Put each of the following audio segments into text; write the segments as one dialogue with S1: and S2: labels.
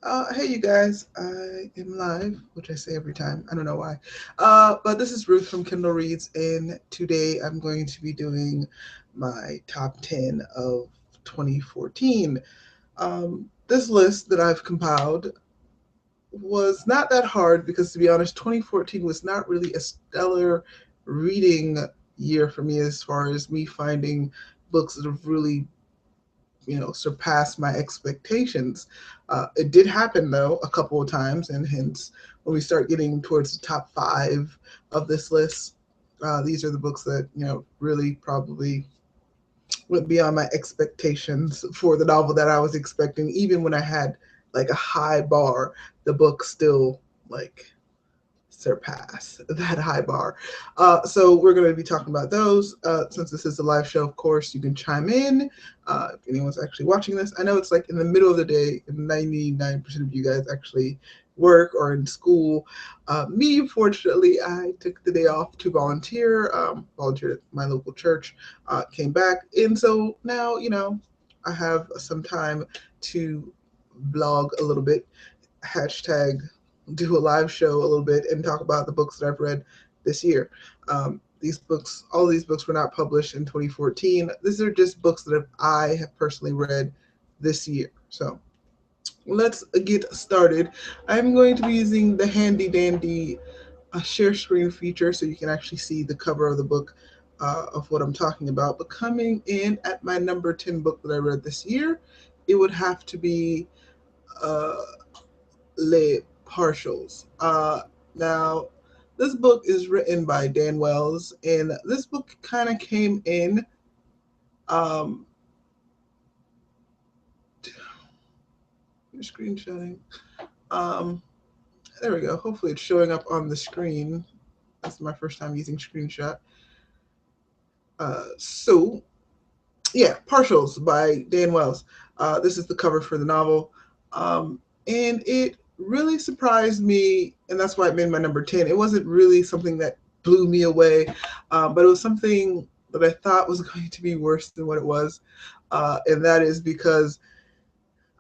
S1: Hey, you guys, I am live, which I say every time. I don't know why. But this is Ruth from Kindle Reads, and today I'm going to be doing my top 10 of 2014. This list that I've compiled was not that hard because, to be honest, 2014 was not really a stellar reading year for me as far as me finding books that have really surpassed my expectations. It did happen though a couple of times, and hence when we start getting towards the top five of this list, these are the books that really probably went beyond my expectations for the novel that I was expecting. Even when I had like a high bar, the book still like surpass that high bar. So we're going to be talking about those. Since this is a live show, of course, you can chime in if anyone's actually watching this. I know it's like in the middle of the day, and 99% of you guys actually work or in school. Me, fortunately, I took the day off to volunteer, volunteered at my local church, came back. And so now, I have some time to blog a little bit, hashtag do a live show a little bit and talk about the books that I've read this year. These books, all these books were not published in 2014. These are just books that I have personally read this year. So let's get started. I'm going to be using the handy dandy share screen feature so you can actually see the cover of the book of what I'm talking about. But coming in at my number 10 book that I read this year, it would have to be uh, Les Partials. Now, this book is written by Dan Wells, and this book kind of came in. Um, screenshotting. Um, there we go. Hopefully, it's showing up on the screen. That's my first time using screenshot. So, yeah, Partials by Dan Wells. This is the cover for the novel. And it really surprised me, and that's why it made my number 10. It wasn't really something that blew me away, but it was something that I thought was going to be worse than what it was. And that is because,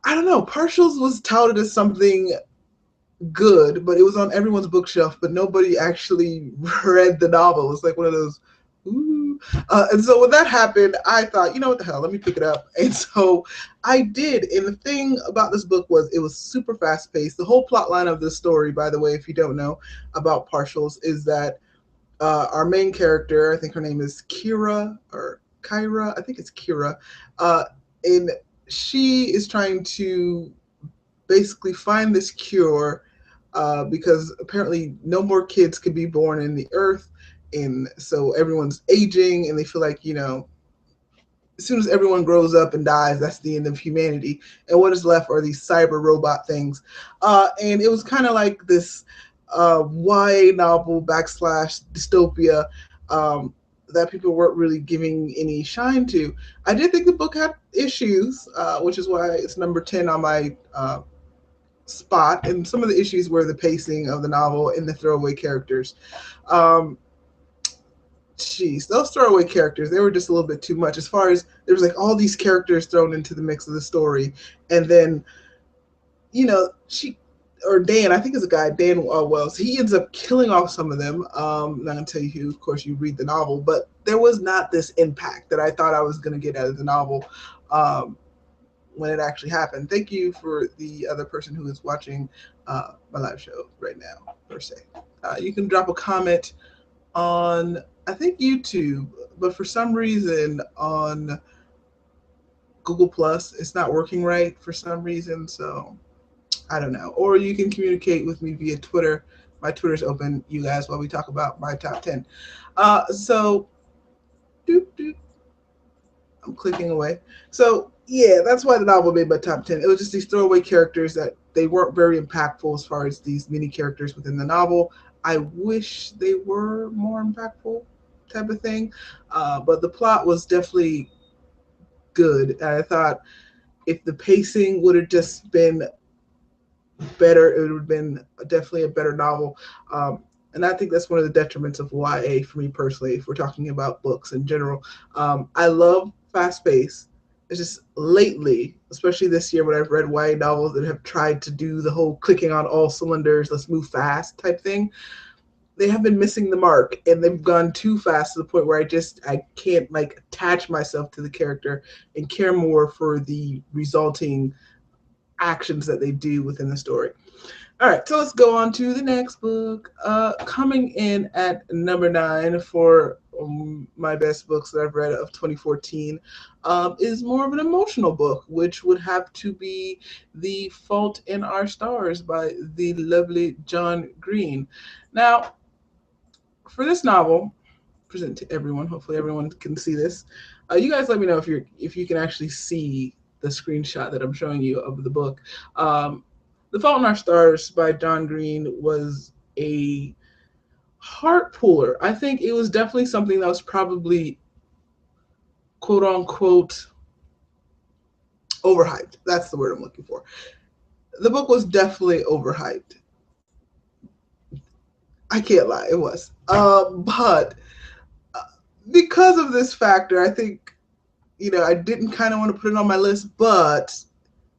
S1: I don't know, Partials was touted as something good, but it was on everyone's bookshelf, but nobody actually read the novel. It's like one of those, ooh. And so when that happened, I thought, you know what the hell, let me pick it up. And so I did. And the thing about this book was it was super fast paced. The whole plot line of this story, by the way, if you don't know about Partials, is that our main character, I think her name is Kira or Kyra, I think it's Kira, and she is trying to basically find this cure because apparently no more kids could be born in the earth. And so everyone's aging, and they feel like, as soon as everyone grows up and dies, that's the end of humanity. And what is left are these cyber robot things. And it was kind of like this YA novel backslash dystopia that people weren't really giving any shine to. I did think the book had issues, which is why it's number 10 on my spot, and some of the issues were the pacing of the novel and the throwaway characters. Um, those throwaway characters, they were just a little bit too much. As far as there was like all these characters thrown into the mix of the story, and then she or Dan, I think it's a guy, Dan Wells. He ends up killing off some of them. I'm not gonna tell you who. Of course, you read the novel, but there was not this impact that I thought I was gonna get out of the novel. Um, when it actually happened. Thank you for the other person who is watching my live show right now, per se. You can drop a comment on, I think, YouTube, but for some reason on Google Plus, it's not working right for some reason. So I don't know. Or you can communicate with me via Twitter. My Twitter's open, you guys, while we talk about my top 10. So, doop, doop, I'm clicking away. So yeah, that's why the novel made my top 10. It was just these throwaway characters that they weren't very impactful as far as these mini characters within the novel. I wish they were more impactful, type of thing. But the plot was definitely good. And I thought if the pacing would have just been better, it would have been definitely a better novel. And I think that's one of the detriments of YA for me personally, if we're talking about books in general. I love fast pace. it's just lately, especially this year when I've read YA novels that have tried to do the whole clicking on all cylinders, let's move fast type thing, they have been missing the mark, and they've gone too fast to the point where I can't like attach myself to the character and care more for the resulting actions that they do within the story. All right, so let's go on to the next book. Coming in at number 9 for my best books that I've read of 2014 is more of an emotional book, which would have to be The Fault in Our Stars by the lovely John Green. Now, for this novel, present to everyone. Hopefully, everyone can see this. You guys, let me know if you can actually see the screenshot that I'm showing you of the book. The Fault in Our Stars by John Green was a heart puller. I think it was definitely something that was probably quote unquote overhyped. That's the word I'm looking for. The book was definitely overhyped. I can't lie, it was. But because of this factor, I think I didn't kind of want to put it on my list, but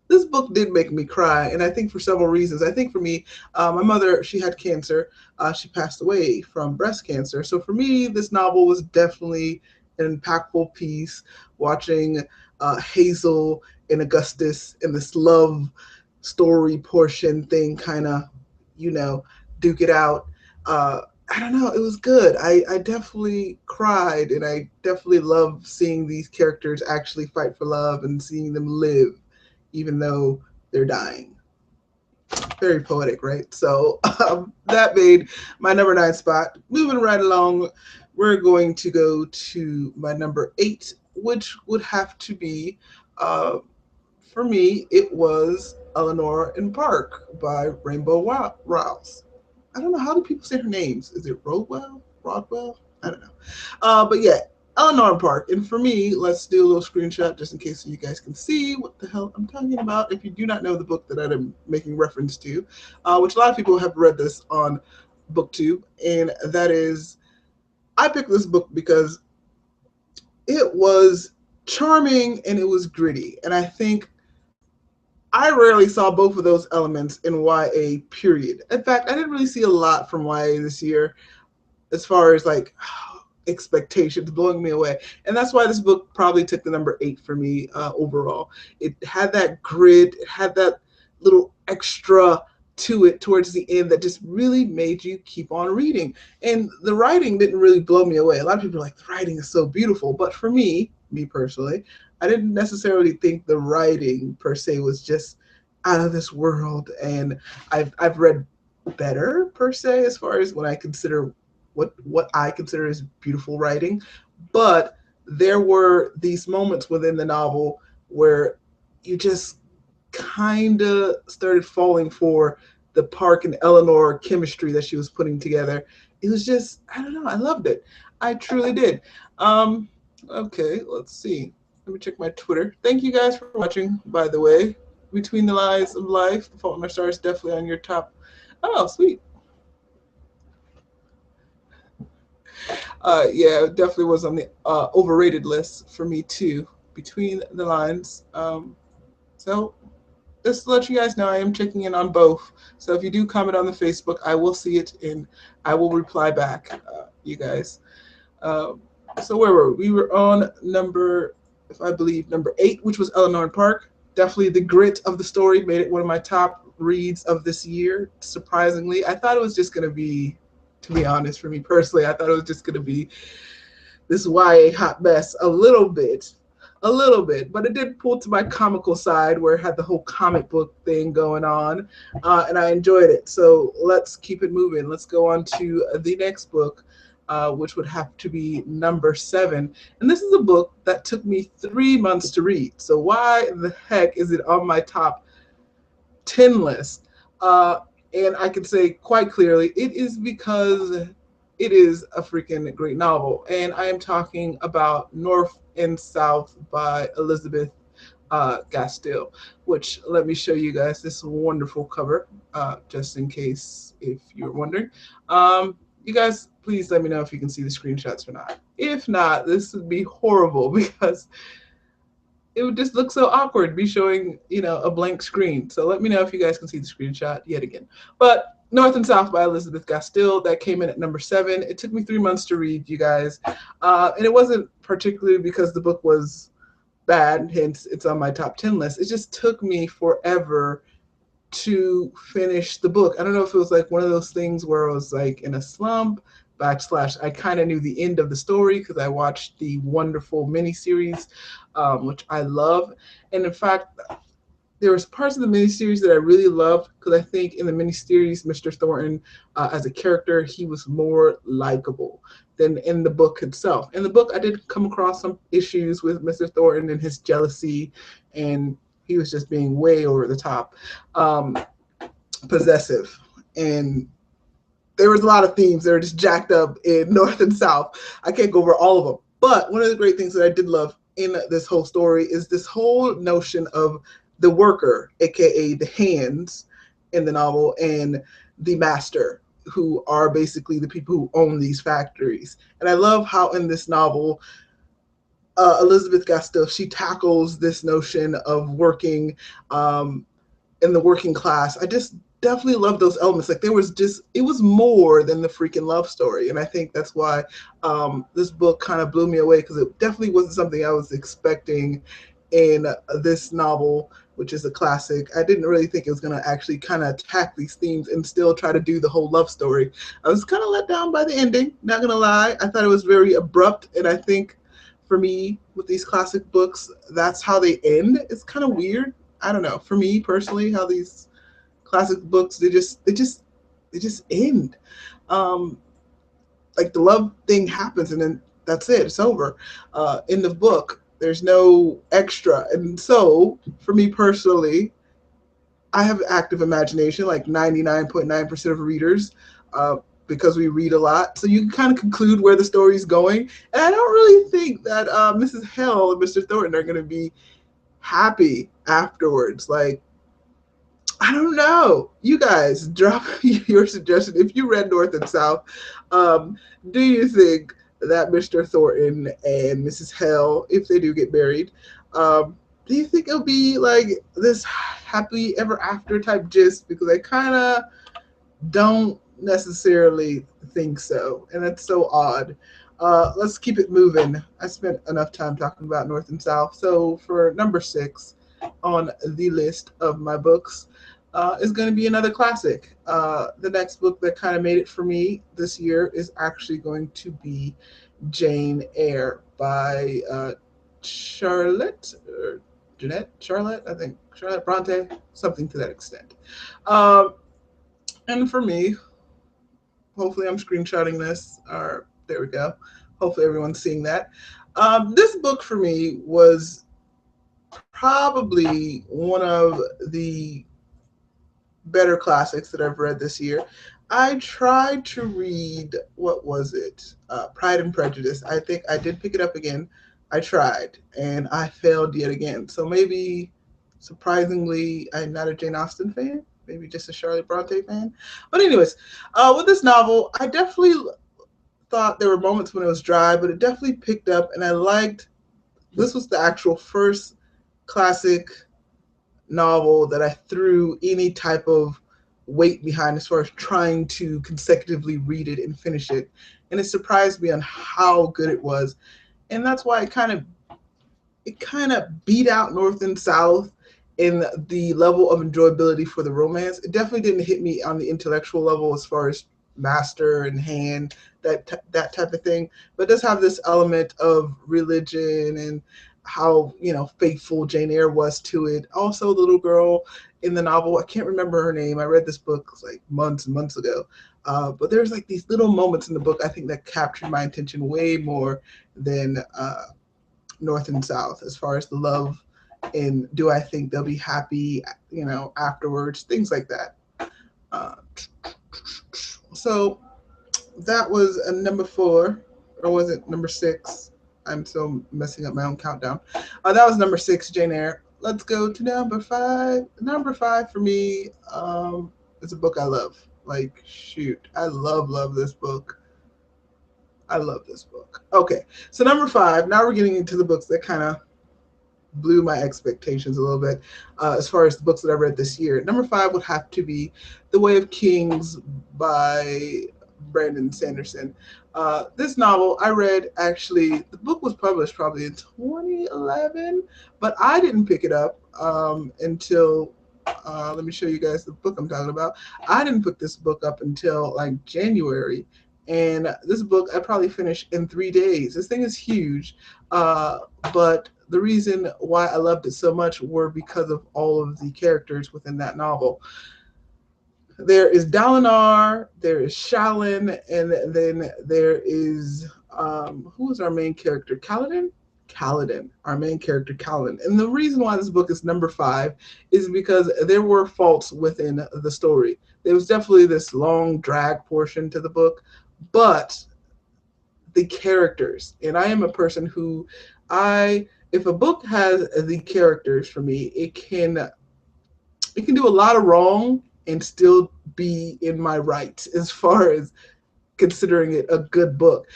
S1: this book did make me cry, and I think for several reasons. I think for me, my mother, she had cancer. She passed away from breast cancer. So for me, this novel was definitely an impactful piece. Watching Hazel and Augustus and this love story portion thing kind of, you know, duke it out. I don't know. It was good. I definitely cried, and I definitely love seeing these characters actually fight for love and seeing them live even though they're dying. Very poetic, right? So that made my number 9 spot. Moving right along, we're going to go to my number 8, which would have to be, uh, for me, it was Eleanor and Park by Rainbow Rouse. I don't know, how do people say her names? Is it Rodwell? Rodwell? I don't know. But yeah, Eleanor Park. And for me, let's do a little screenshot just in case so you guys can see what the hell I'm talking about. If you do not know the book that I'm making reference to, which a lot of people have read this on BookTube, and that is, I picked this book because it was charming and it was gritty. And I think I rarely saw both of those elements in YA, period. In fact, I didn't really see a lot from YA this year as far as like expectations blowing me away. And that's why this book probably took the number 8 for me overall. It had that grit, it had that little extra to it towards the end that just really made you keep on reading. And the writing didn't really blow me away. A lot of people are like, the writing is so beautiful. But for me personally, I didn't necessarily think the writing per se was just out of this world. And I've read better per se as far as when I consider what I consider is beautiful writing. But there were these moments within the novel where you just kind of started falling for the Park and Eleanor chemistry that she was putting together. It was just, I don't know, I loved it. I truly did. Okay, let's see. Let me check my Twitter. Thank you guys for watching, by the way. Between the Lies of Life, The Fault in Our Stars is definitely on your top. Oh, sweet. Yeah, it definitely was on the overrated list for me too. Between the Lines. So just to let you guys know, I am checking in on both. So if you do comment on the Facebook, I will see it and I will reply back, you guys. Um, so where were we? We were on number, if I believe, number 8, which was Eleanor Park. Definitely the grit of the story made it one of my top reads of this year. Surprisingly, I thought it was just going to be, to be honest, for me personally, I thought it was just going to be this YA hot mess a little bit, but it did pull to my comical side where it had the whole comic book thing going on, and I enjoyed it. So let's keep it moving. Let's go on to the next book, which would have to be number 7. And this is a book that took me 3 months to read. So why the heck is it on my top 10 list? And I can say quite clearly, it is because it is a freaking great novel. And I am talking about North and South by Elizabeth Gastill, which let me show you guys this wonderful cover, just in case if you're wondering. You guys, please let me know if you can see the screenshots or not. If not, this would be horrible because it would just look so awkward me showing, a blank screen. So let me know if you guys can see the screenshot yet again. But North and South by Elizabeth Gastill, that came in at number 7. It took me 3 months to read, you guys. And it wasn't particularly because the book was bad, hence it's on my top 10 list. It just took me forever to finish the book. I don't know if it was like one of those things where I was like in a slump, backslash, I kind of knew the end of the story because I watched the wonderful miniseries, which I love. And in fact, there was parts of the miniseries that I really loved because I think in the miniseries, Mr. Thornton, as a character, he was more likable than in the book itself. In the book, I did come across some issues with Mr. Thornton and his jealousy, and he was just being way over the top, possessive, and there was a lot of themes that are just jacked up in North and South. I can't go over all of them, but one of the great things that I did love in this whole story is this whole notion of the worker, aka the hands in the novel, and the master, who are basically the people who own these factories. And I love how in this novel, Elizabeth Gastill, she tackles this notion of working in the working class. I just definitely love those elements. Like it was more than the freaking love story. And I think that's why this book kind of blew me away, because it definitely wasn't something I was expecting in this novel, which is a classic. I didn't really think it was going to actually kind of attack these themes and still try to do the whole love story. I was kind of let down by the ending, not going to lie. I thought it was very abrupt, and I think for me, with these classic books, that's how they end. It's kind of weird. I don't know. For me personally, how these classic books, they just end. Um, like the love thing happens and then that's it. It's over. In the book, there's no extra, and so for me personally, I have active imagination, like 99.9% of readers. Because we read a lot, so you can kind of conclude where the story's going. And I don't really think that Mrs. Hale and Mr. Thornton are going to be happy afterwards. Like, I don't know. You guys, drop your suggestion. If you read North and South, um, do you think that Mr. Thornton and Mrs. Hale, if they do get married, do you think it'll be like this happy ever after type gist? Because I kind of don't necessarily think so, and it's so odd. Let's keep it moving. I spent enough time talking about North and South. So for number 6 on the list of my books is going to be another classic. The next book that kind of made it for me this year is actually going to be Jane Eyre by Charlotte, or Jeanette, Charlotte, I think, Charlotte Bronte, something to that extent. Um, and for me, hopefully I'm screenshotting this, or there we go. Hopefully everyone's seeing that. This book for me was probably one of the better classics that I've read this year. I tried to read, what was it? Pride and Prejudice. I think I did pick it up again. I tried and I failed yet again. So maybe, surprisingly, I'm not a Jane Austen fan. Maybe just a Charlotte Bronte fan. But anyways, with this novel, I definitely thought there were moments when it was dry, but it definitely picked up, and I liked. This was the actual first classic novel that I threw any type of weight behind as far as trying to consecutively read it and finish it. And it surprised me on how good it was. And that's why it kind of beat out North and South in the level of enjoyability for the romance. It definitely didn't hit me on the intellectual level as far as master and hand, that type of thing. But it does have this element of religion and how faithful Jane Eyre was to it. Also, the little girl in the novel, I can't remember her name. I read this book like months and months ago. But there's like these little moments in the book I think that captured my attention way more than North and South, as far as the love and do I think they'll be happy, afterwards, things like that. Uh, so that was a number 4, or was it number 6? I'm still messing up my own countdown. That was number 6, Jane Eyre. Let's go to number 5. Number 5 for me is a book I love. Like, shoot, I love this book. I love this book. Okay, so number 5. Now we're getting into the books that kind of blew my expectations a little bit as far as the books that I read this year. Number 5 would have to be The Way of Kings by Brandon Sanderson. This novel I read, actually, the book was published probably in 2011, but I didn't pick it up until, let me show you guys the book I'm talking about. I didn't pick this book up until like January. And this book I probably finished in 3 days. This thing is huge. But the reason why I loved it so much were because of all of the characters within that novel. There is Dalinar, there is Shalin, and then there is who is our main character? Kaladin? Kaladin, our main character Kaladin. And the reason why this book is number 5 is because there were faults within the story. There was definitely this long drag portion to the book, but the characters, and I am a person who if a book has the characters for me, it can do a lot of wrong and still be in my rights as far as considering it a good book.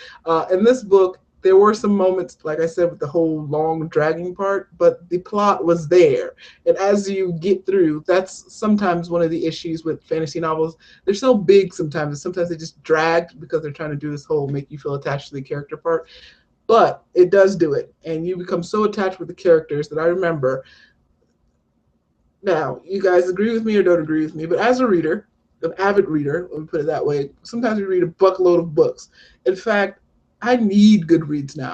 S1: In this book, there were some moments, like I said, with the whole long dragging part, but the plot was there. And as you get through, that's sometimes one of the issues with fantasy novels. They're so big sometimes, and sometimes they just drag because they're trying to do this whole make you feel attached to the character part. But it does do it, and you become so attached with the characters that I remember. Now, you guys agree with me or don't agree with me, but as a reader, an avid reader, let me put it that way, sometimes we read a buckload of books. In fact, I need Goodreads now.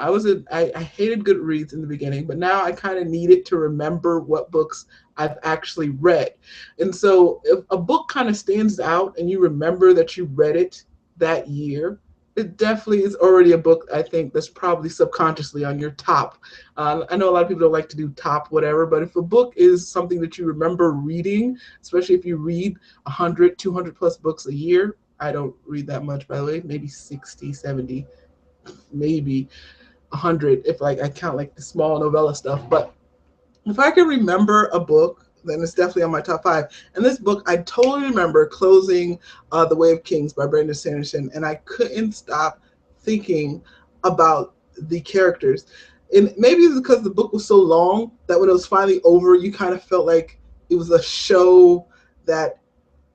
S1: I hated Goodreads in the beginning, but now I kind of need it to remember what books I've actually read. And so if a book kind of stands out and you remember that you read it that year, it definitely is already a book, I think, that's probably subconsciously on your top. I know a lot of people don't like to do top whatever, but if a book is something that you remember reading, especially if you read 100, 200 plus books a year, I don't read that much, by the way, maybe 60, 70, maybe 100 if like I count like the small novella stuff. But if I can remember a book, then it's definitely on my top 5. And this book, I totally remember closing The Way of Kings by Brandon Sanderson, and I couldn't stop thinking about the characters. And maybe it's because the book was so long that when it was finally over, you kind of felt like it was a show that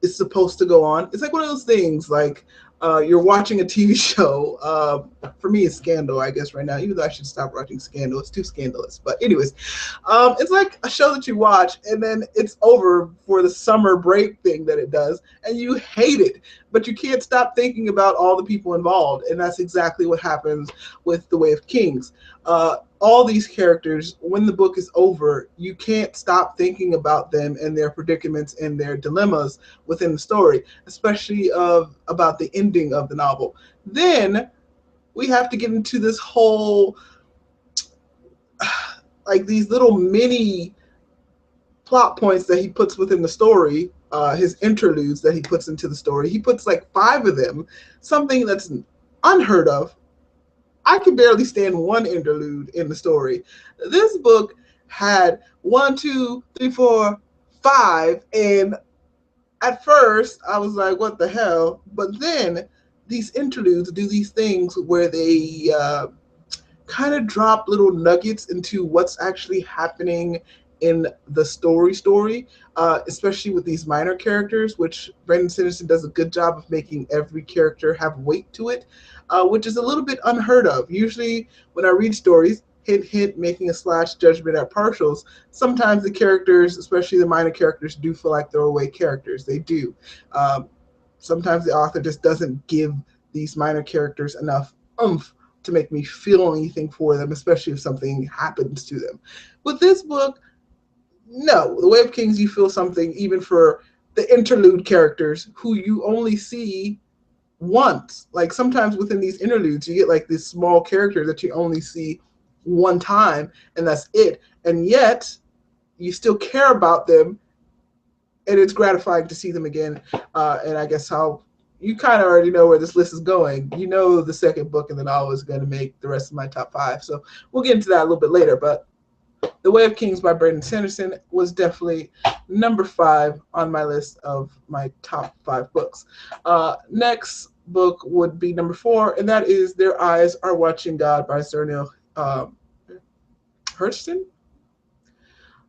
S1: is supposed to go on. It's like one of those things, like you're watching a TV show. For me, it's Scandal, I guess, right now, even though I should stop watching Scandal. It's too scandalous. But anyways, it's like a show that you watch and then it's over for the summer break thing that it does, and you hate it, but you can't stop thinking about all the people involved. And that's exactly what happens with The Way of Kings. All these characters, when the book is over, you can't stop thinking about them and their predicaments and their dilemmas within the story, especially about the ending of the novel. Then we have to get into this whole, like these little mini plot points that he puts within the story, his interludes that he puts into the story. He puts like 5 of them, something that's unheard of. I can barely stand one interlude in the story. This book had 1, 2, 3, 4, 5, and at first I was like, what the hell? But then these interludes do these things where they kind of drop little nuggets into what's actually happening in the story, especially with these minor characters, which Brandon Sanderson does a good job of making every character have weight to it, which is a little bit unheard of. Usually when I read stories, hint, hint, making a slash judgment at partials, sometimes the characters, especially the minor characters, do feel like throwaway characters. They do. Sometimes the author just doesn't give these minor characters enough oomph to make me feel anything for them, especially if something happens to them. With this book, no. The Way of Kings, you feel something even for the interlude characters who you only see once. Like sometimes within these interludes, you get like this small character that you only see one time, and that's it. And yet, you still care about them, and it's gratifying to see them again. And I guess how you kind of already know where this list is going. You know the second book in the novel is going to make the rest of my top 5. So we'll get into that a little bit later. But The Way of Kings by Brandon Sanderson was definitely number 5 on my list of my top 5 books. Next book would be number 4, and that is Their Eyes Are Watching God by Zernil Hurston.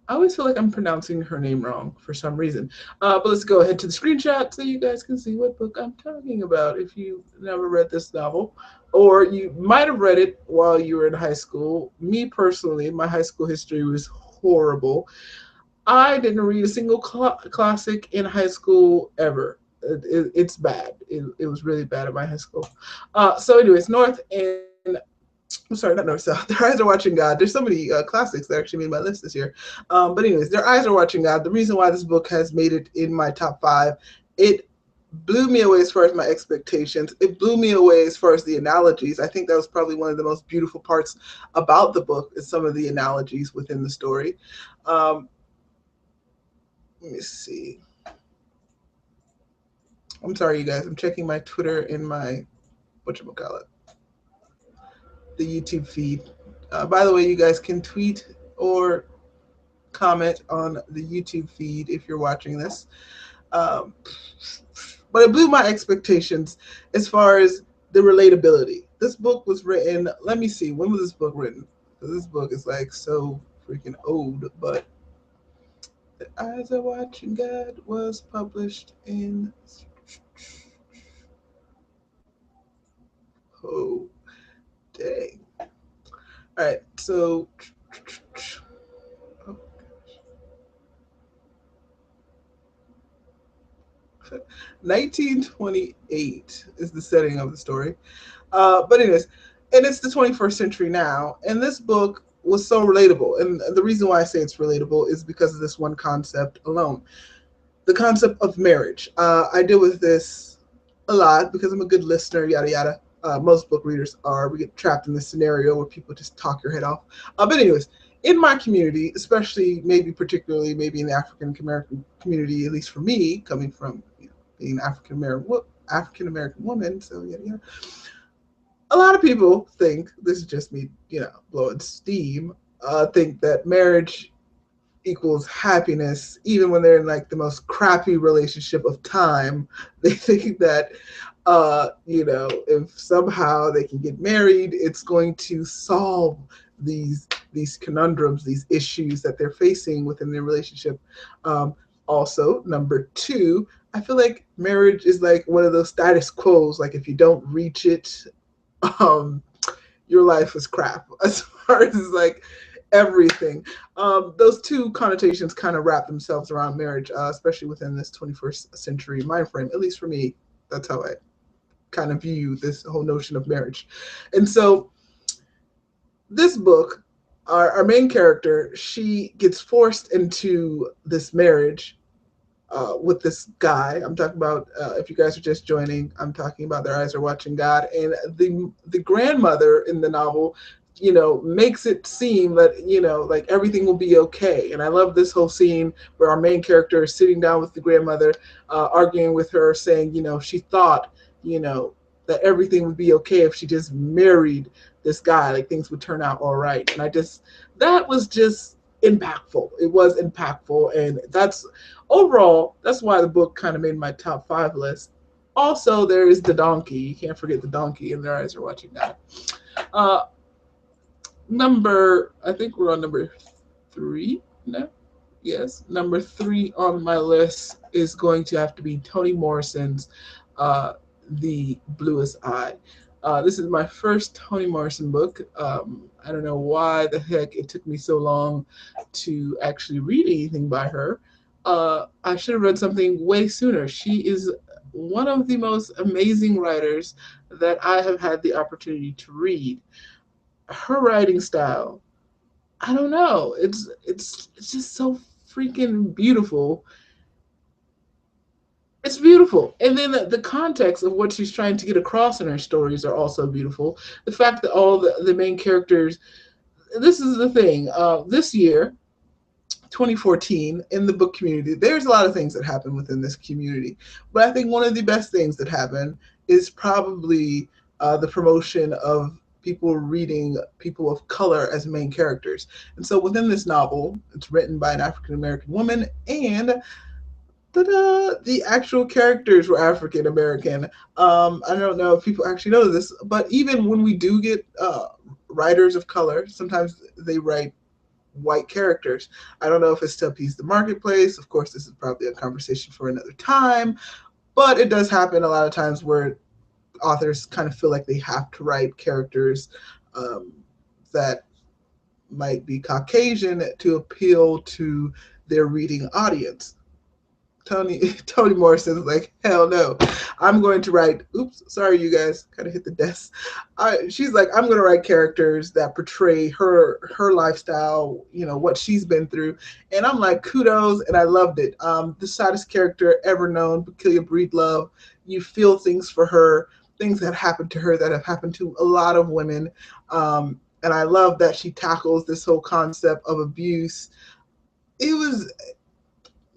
S1: I always feel like I'm pronouncing her name wrong for some reason. But let's go ahead to the screenshot so you guys can see what book I'm talking about if you never read this novel. Or you might have read it while you were in high school. Me personally, my high school history was horrible. I didn't read a single classic in high school ever. It's bad. It was really bad at my high school. So, anyways, North and I'm sorry, not North South. Their eyes are watching God. There's so many classics that actually made my list this year. But anyways, their eyes are watching God. The reason why this book has made it in my top five, it blew me away as far as my expectations. It blew me away as far as the analogies. I think that was probably one of the most beautiful parts about the book is some of the analogies within the story. Um, let me see. I'm sorry, you guys. I'm checking my Twitter and my whatchamacallit, the YouTube feed. By the way, you guys can tweet or comment on the YouTube feed if you're watching this. Um, but it blew my expectations as far as the relatability. This book was written, let me see, when was this book written? This book is like so freaking old, but The Eyes Are Watching God was published in, oh, dang. All right, so 1928 is the setting of the story. But anyways, and it's the 21st century now, and this book was so relatable. And the reason why I say it's relatable is because of this one concept alone, the concept of marriage. I deal with this a lot because I'm a good listener, yada yada. Most book readers are. We get trapped in this scenario where people just talk your head off. But anyways, in my community, especially maybe particularly maybe in the African American community, at least for me, coming from being an African American woman, so yada yada. A lot of people think this is just me, blowing steam. Think that marriage equals happiness, even when they're in like the most crappy relationship of time. They think that if somehow they can get married, it's going to solve these conundrums, these issues that they're facing within their relationship. Also, number two, I feel like marriage is like one of those status quos. Like if you don't reach it, um, your life is crap as far as like everything. Those two connotations kind of wrap themselves around marriage, especially within this 21st century mind frame. At least for me, that's how I kind of view this whole notion of marriage. And so this book, our main character, she gets forced into this marriage with this guy. I'm talking about, if you guys are just joining, I'm talking about Their Eyes Are Watching God. And the grandmother in the novel, makes it seem that, like everything will be okay. And I love this whole scene where our main character is sitting down with the grandmother, arguing with her, saying, she thought, that everything would be okay if she just married this guy, like things would turn out all right. And that was just impactful. It was impactful. And overall, that's why the book kind of made my top five list. Also, there is the donkey. You can't forget the donkey, and Their Eyes Are Watching that. Uh, I think we're on number three now. Yes, number three on my list is going to have to be Toni Morrison's uh, The Bluest Eye. This is my first Toni Morrison book. I don't know why the heck it took me so long to actually read anything by her. I should have read something way sooner. She is one of the most amazing writers that I have had the opportunity to read. Her writing style, I don't know. It's just so freaking beautiful. It's beautiful. And then the context of what she's trying to get across in her stories are also beautiful. The fact that all the main characters, this is the thing, this year, 2014, in the book community, there's a lot of things that happen within this community. But I think one of the best things that happen is probably the promotion of people reading people of color as main characters. And so within this novel, it's written by an African American woman, and the actual characters were African American. I don't know if people actually know this, but even when we do get writers of color, sometimes they write white characters. I don't know if it's to appease the marketplace. Of course, this is probably a conversation for another time, but it does happen a lot of times where authors kind of feel like they have to write characters um, that might be Caucasian to appeal to their reading audience. Toni Morrison is like, hell no. I'm going to write, oops, sorry you guys, kind of hit the desk. She's like, I'm going to write characters that portray her lifestyle, you know, what she's been through. And I'm like, kudos, and I loved it. The saddest character ever known, Bekilia Breedlove. You feel things for her, things that happened to her that have happened to a lot of women. And I love that she tackles this whole concept of abuse. It was,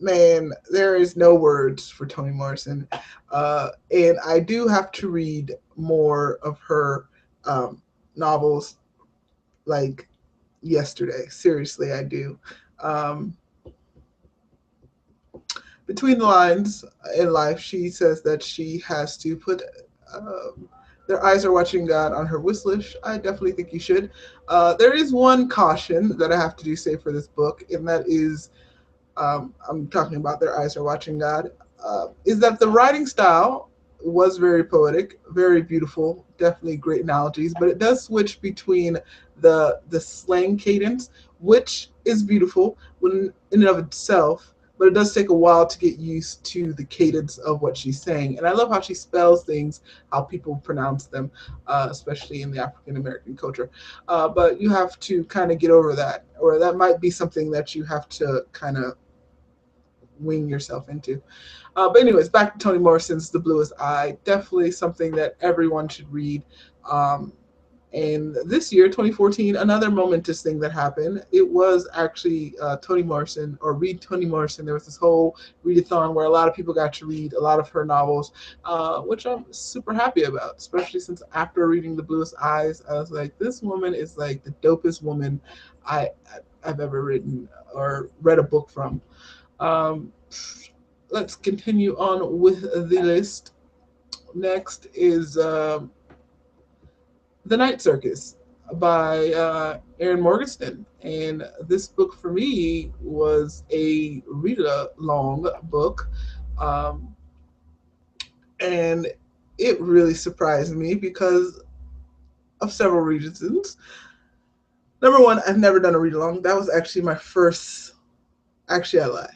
S1: man, there is no words for Toni Morrison. And I do have to read more of her novels, like yesterday. Seriously, I do. Um, Between the lines in life, she says that she has to put their eyes are watching God on her wish list. I definitely think you should. There is one caution that I have to do say for this book, and that is I'm talking about Their Eyes Are Watching God, is that the writing style was very poetic, very beautiful, definitely great analogies, but it does switch between the slang cadence, which is beautiful when in and of itself, but it does take a while to get used to the cadence of what she's saying. And I love how she spells things, how people pronounce them, especially in the African American culture. But you have to kind of get over that, or that might be something that you have to kind of wing yourself into. But anyways, back to Toni Morrison's The Bluest Eye. Definitely something that everyone should read. Um, and this year, 2014, another momentous thing that happened. It was actually Toni Morrison, or Read Toni Morrison. There was this whole readathon where a lot of people got to read a lot of her novels, which I'm super happy about, especially since after reading The Bluest Eyes, I was like, this woman is like the dopest woman I, I've ever written or read a book from. Um, let's continue on with the list. Next is The Night Circus by Erin Morgenstern. And this book for me was a read along book. Um, and it really surprised me because of several reasons. Number one, I've never done a read along. That was actually my first, actually, I lie.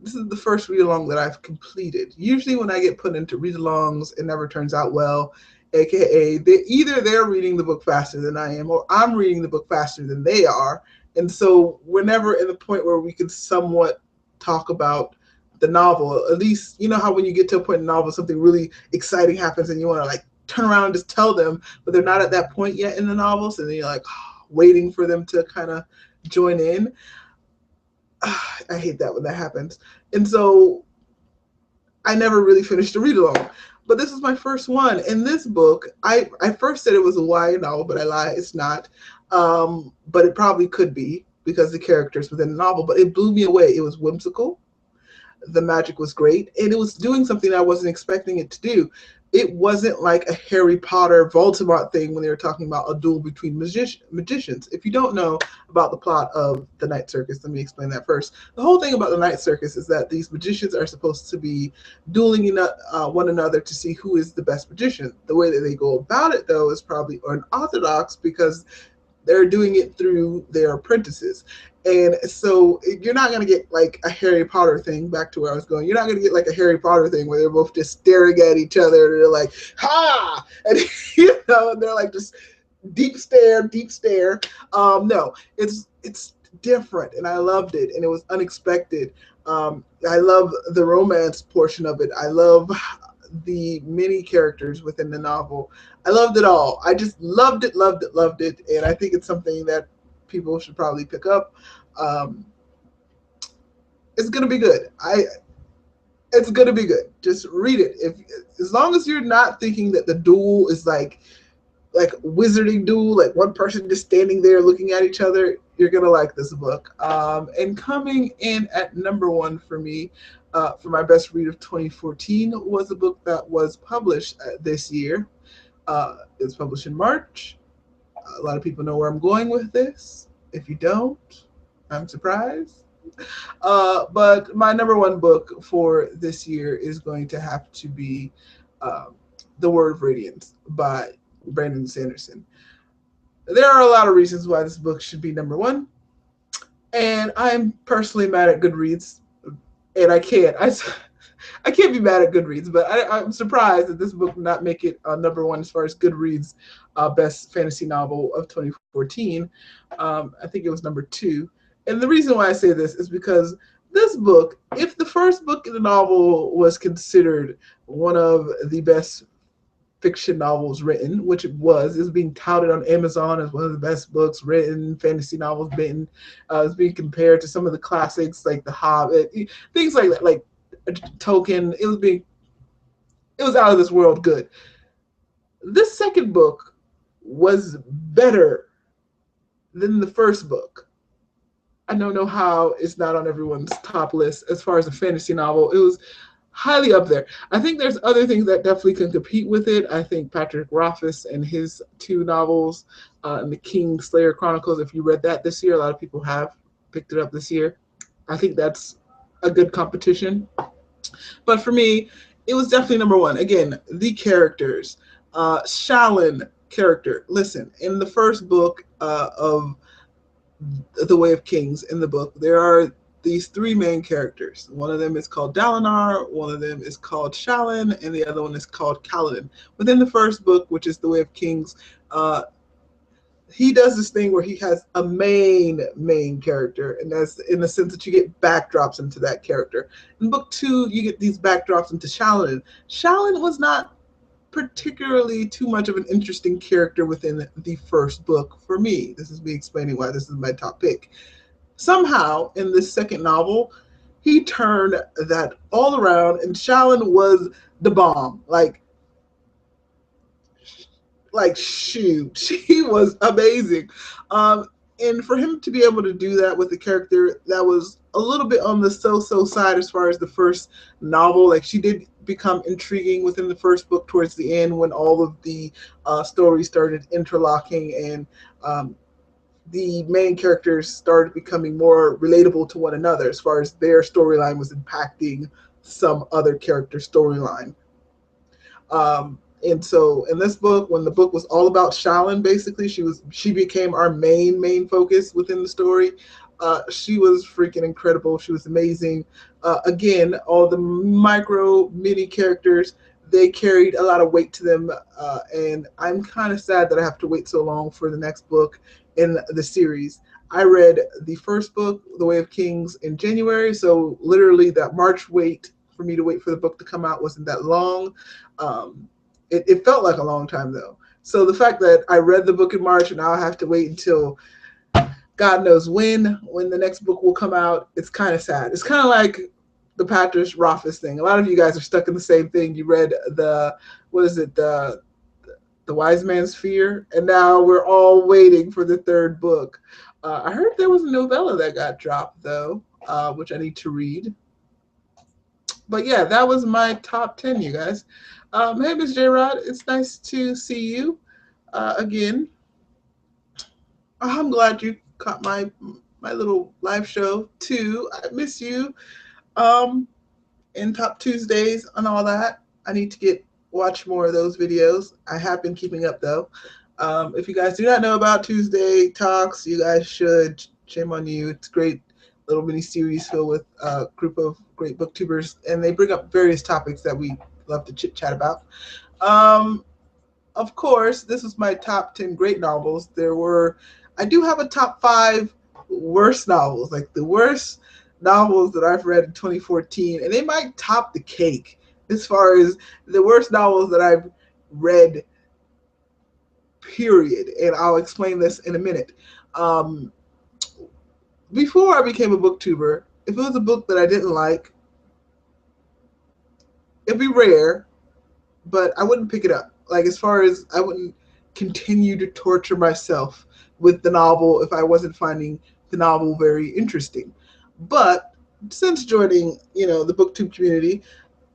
S1: This is the first read along that I've completed. Usually, when I get put into read alongs, it never turns out well. AKA, either they're reading the book faster than I am, or I'm reading the book faster than they are. And so we're never in the point where we can somewhat talk about the novel. At least, you know how when you get to a point in the novel, something really exciting happens and you want to like turn around and just tell them, but they're not at that point yet in the novel. So then you're like waiting for them to kind of join in. I hate that when that happens. And so I never really finished a read along. But this is my first one. In this book, I first said it was a YA novel, but I lied, it's not. But it probably could be because the characters within the novel, but it blew me away. It was whimsical. The magic was great, and it was doing something I wasn't expecting it to do. It wasn't like a Harry Potter Voldemort thing when they were talking about a duel between magicians. If you don't know about the plot of The Night Circus, let me explain that first. The whole thing about The Night Circus is that these magicians are supposed to be dueling one another to see who is the best magician. The way that they go about it, though, is probably unorthodox because they're doing it through their apprentices. And so you're not going to get like a Harry Potter thing, back to where I was going. You're not going to get like a Harry Potter thing where they're both just staring at each other and they're like, ha! And, and they're like just deep stare, deep stare. No, it's different. And I loved it. And it was unexpected. I love the romance portion of it. I love the many characters within the novel. I loved it all. I just loved it, loved it, loved it. And I think it's something that people should probably pick up. Um, it's gonna be good. It's gonna be good. Just read it. If as long as you're not thinking that the duel is like wizarding duel, like one person just standing there looking at each other, you're gonna like this book. And coming in at number one for me, for my best read of 2014, was a book that was published this year. It was published in March. A lot of people know where I'm going with this. If you don't, I'm surprised. But my number one book for this year is going to have to be um, The Word of Radiance by Brandon Sanderson. There are a lot of reasons why this book should be number one, and I'm personally mad at Goodreads, and I can't be mad at Goodreads, but I'm surprised that this book did not make it number one as far as Goodreads best fantasy novel of 2014. I think it was number two. And the reason why I say this is because this book, if the first book in the novel was considered one of the best fiction novels written, which it was. It was being touted on Amazon as one of the best books written, fantasy novels written. It's being compared to some of the classics like The Hobbit, things like that, like Tolkien. It was out of this world good. This second book was better than the first book. I don't know how it's not on everyone's top list as far as a fantasy novel. It was highly up there. I think there's other things that definitely can compete with it. I think Patrick Rothfuss and his two novels, and the King Slayer Chronicles, if you read that this year, a lot of people have picked it up this year. I think that's a good competition. But for me, it was definitely number one. Again, the characters. Shalyn character. Listen, in the first book of The Way of Kings, in the book, there are these three main characters. One of them is called Dalinar, one of them is called Shalyn, and the other one is called Kaladin. Within the first book, which is The Way of Kings, he does this thing where he has a main character, and that's in the sense that you get backdrops into that character. In book two, you get these backdrops into Shalyn. Shalyn was not particularly too much of an interesting character within the first book for me. This is me explaining why this is my top pick. Somehow, in this second novel, he turned that all around, and Shalyn was the bomb. Like shoot, she was amazing. And for him to be able to do that with a character that was a little bit on the so-so side as far as the first novel, like she did become intriguing within the first book towards the end when all of the stories started interlocking, and the main characters started becoming more relatable to one another as far as their storyline was impacting some other character storyline. And so in this book, when the book was all about Shalyn, basically she became our main focus within the story. She was freaking incredible. She was amazing. Again, all the micro mini characters, they carried a lot of weight to them, and I'm kind of sad that I have to wait so long for the next book in the series. I read the first book, The Way of Kings, in January, so literally that March wait for me to wait for the book to come out wasn't that long. It felt like a long time though. So the fact that I read the book in March and now I have to wait until God knows when the next book will come out, it's kind of sad. It's kind of like the Patrick Rothfuss thing. A lot of you guys are stuck in the same thing. You read the Wise Man's Fear, and now we're all waiting for the third book. I heard there was a novella that got dropped though, which I need to read. But yeah, that was my top 10, you guys. Hey, Miss J Rod, it's nice to see you again. I'm glad you caught my little live show too. I miss you. Um, in Top Tuesdays and all that. I need to watch more of those videos. I have been keeping up though. If you guys do not know about Tuesday Talks, you guys should. Shame on you. It's a great little mini series filled with a group of great booktubers, and they bring up various topics that we love to chit chat about. Um, of course, this is my top 10 great novels. I do have a top 5 worst novels, like the worst novels that I've read in 2014, and they might top the cake as far as the worst novels that I've read, period. And I'll explain this in a minute. Before I became a booktuber, if it was a book that I didn't like, it'd be rare, but I wouldn't pick it up. Like, as far as I wouldn't continue to torture myself with the novel if I wasn't finding the novel very interesting. But since joining, the booktube community,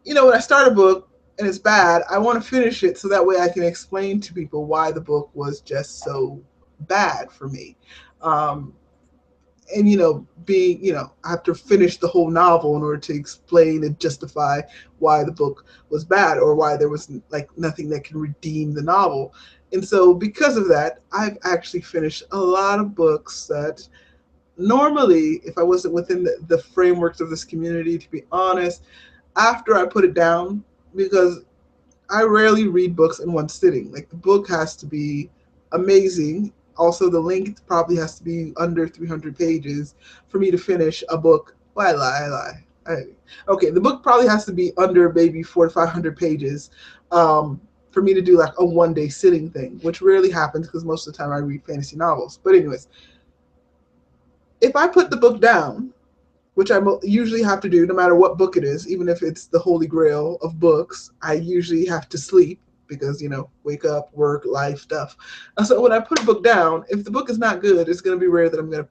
S1: when I start a book and it's bad, I want to finish it so that way I can explain to people why the book was just so bad for me. Um, and being, I have to finish the whole novel in order to explain and justify why the book was bad or why there was like nothing that can redeem the novel. And so because of that, I've actually finished a lot of books that normally, if I wasn't within the frameworks of this community, to be honest, after I put it down, because I rarely read books in one sitting. Like the book has to be amazing. Also, the length probably has to be under 300 pages for me to finish a book. Well, I lie. Okay, the book probably has to be under maybe 400 to 500 pages for me to do like a 1 day sitting thing, which rarely happens because most of the time I read fantasy novels. But anyways, if I put the book down, which I usually have to do no matter what book it is, even if it's the holy grail of books, I usually have to sleep because, wake up, work, life stuff. So when I put a book down, if the book is not good, it's going to be rare that I'm going to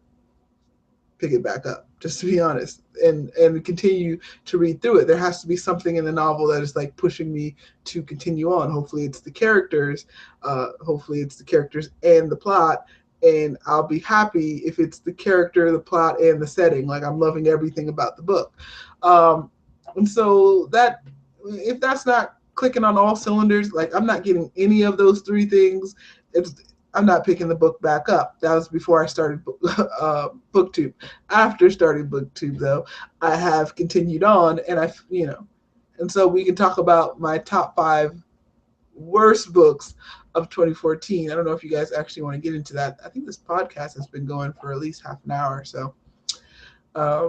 S1: pick it back up, just to be honest, and continue to read through it. There has to be something in the novel that is like pushing me to continue on. Hopefully it's the characters, and the plot, and I'll be happy if it's the character, the plot, and the setting. Like I'm loving everything about the book. And so that, if that's not clicking on all cylinders, like I'm not getting any of those three things, it's I'm not picking the book back up. That was before I started BookTube. After starting BookTube, though, I have continued on, and and so we can talk about my top 5 worst books of 2014. I don't know if you guys actually want to get into that. I think this podcast has been going for at least half an hour, so uh,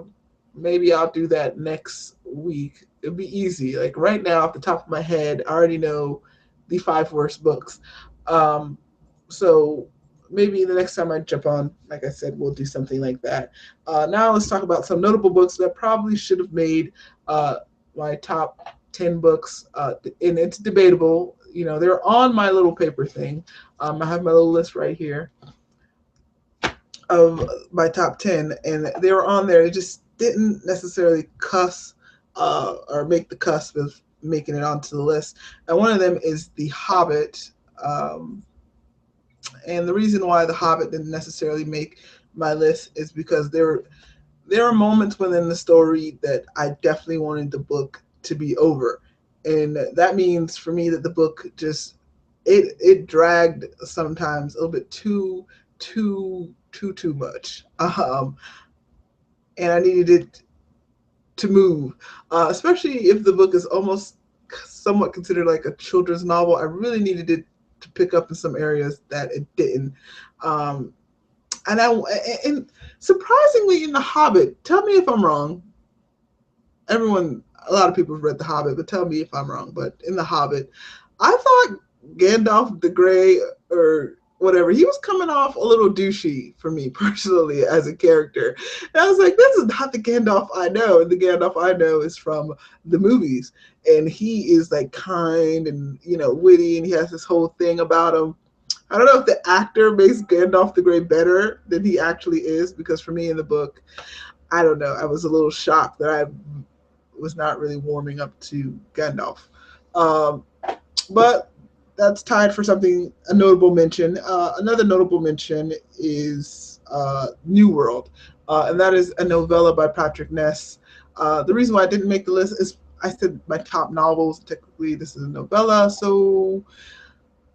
S1: maybe I'll do that next week. It'll be easy. Like right now, off the top of my head, I already know the 5 worst books. Um, so maybe the next time I jump on, like I said, we'll do something like that. Now let's talk about some notable books that probably should have made my top 10 books. And it's debatable. They're on my little paper thing. I have my little list right here of my top 10, and they were on there. It just didn't necessarily or make the cusp of making it onto the list. And one of them is The Hobbit. And the reason why The Hobbit didn't necessarily make my list is because there are moments within the story that I definitely wanted the book to be over. And that means for me that the book just it dragged sometimes a little bit too much. And I needed it to move, especially if the book is almost somewhat considered like a children's novel. I really needed it to pick up in some areas that it didn't. Um, and surprisingly, in The Hobbit, tell me if I'm wrong. A lot of people have read The Hobbit, but tell me if I'm wrong. But in The Hobbit, I thought Gandalf the Grey or whatever, he was coming off a little douchey for me personally as a character. And I was like, this is not the Gandalf I know. And the Gandalf I know is from the movies. And he is like kind and, witty, and he has this whole thing about him. I don't know if the actor makes Gandalf the Grey better than he actually is, because for me in the book, I don't know. I was a little shocked that I was not really warming up to Gandalf. Um, but that's tied for something, a notable mention. Another notable mention is New World, and that is a novella by Patrick Ness. The reason why I didn't make the list is I said my top novels. Technically, this is a novella, so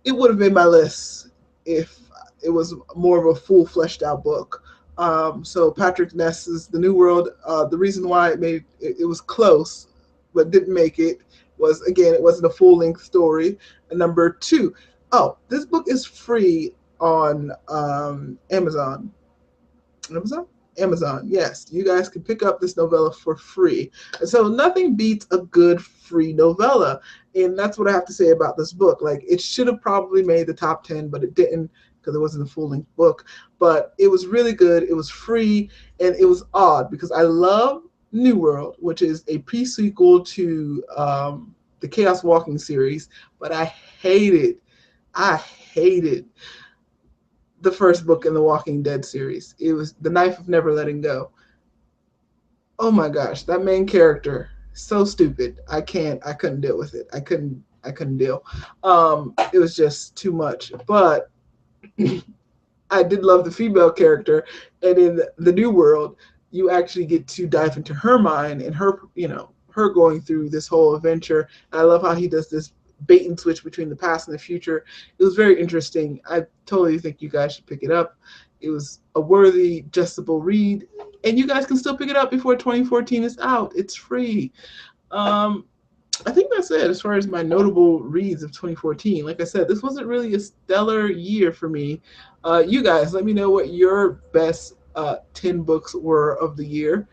S1: it would have made my list if it was more of a full fleshed out book. So Patrick Ness's The New World. The reason why it was close, but didn't make it, was again it wasn't a full length story. And number 2, this book is free on Amazon. Amazon? Amazon, yes. You guys can pick up this novella for free. And so nothing beats a good free novella. And that's what I have to say about this book. Like, it should have probably made the top 10, but it didn't because it wasn't a full-length book. But it was really good. It was free, and it was odd because I love New World, which is a pre-sequel to the Chaos Walking series, but I hated the first book in the Walking Dead series. It was The Knife of Never Letting Go. Oh my gosh, that main character, so stupid. I couldn't deal with it. I couldn't deal. It was just too much. But I did love the female character, and in the new world, you actually get to dive into her mind and her, her going through this whole adventure. And I love how he does this bait and switch between the past and the future. It was very interesting. I totally think you guys should pick it up. It was a worthy, justable read, and you guys can still pick it up before 2014 is out. It's free. Um, I think that's it as far as my notable reads of 2014. Like I said, this wasn't really a stellar year for me. You guys, let me know what your best 10 books were of the year.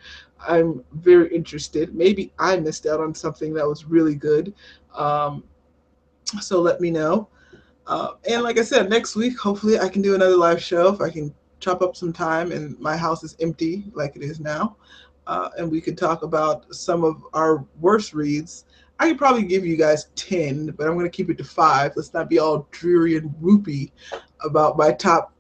S1: I'm very interested. Maybe I missed out on something that was really good. Um, so let me know. And like I said, next week, hopefully, I can do another live show if I can chop up some time and my house is empty like it is now. And we could talk about some of our worst reads. I could probably give you guys 10, but I'm going to keep it to 5. Let's not be all dreary and whoopy about my top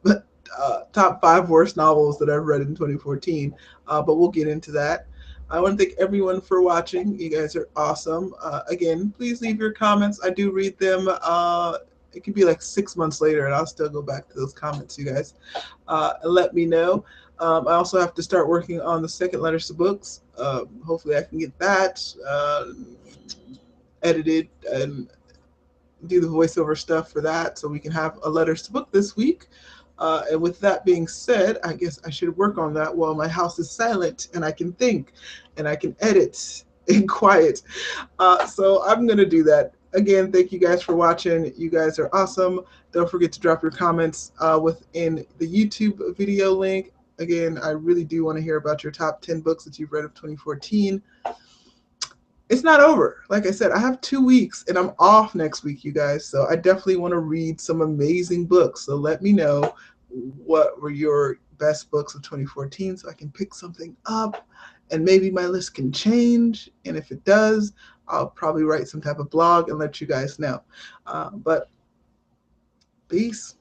S1: 5 worst novels that I've read in 2014. But we'll get into that. I want to thank everyone for watching. You guys are awesome. Again, please leave your comments. I do read them. It could be like 6 months later, and I'll still go back to those comments, you guys. Let me know. I also have to start working on the second Letters to Books. Hopefully, I can get that edited and do the voiceover stuff for that so we can have a Letters to Book this week. And with that being said, I guess I should work on that while my house is silent and I can think and I can edit in quiet. So I'm going to do that. Again, thank you guys for watching. You guys are awesome. Don't forget to drop your comments within the YouTube video link. Again, I really do want to hear about your top 10 books that you've read of 2014. It's not over. Like I said, I have 2 weeks and I'm off next week, you guys. So I definitely want to read some amazing books. So let me know what were your best books of 2014 so I can pick something up and maybe my list can change. And if it does, I'll probably write some type of blog and let you guys know. But peace.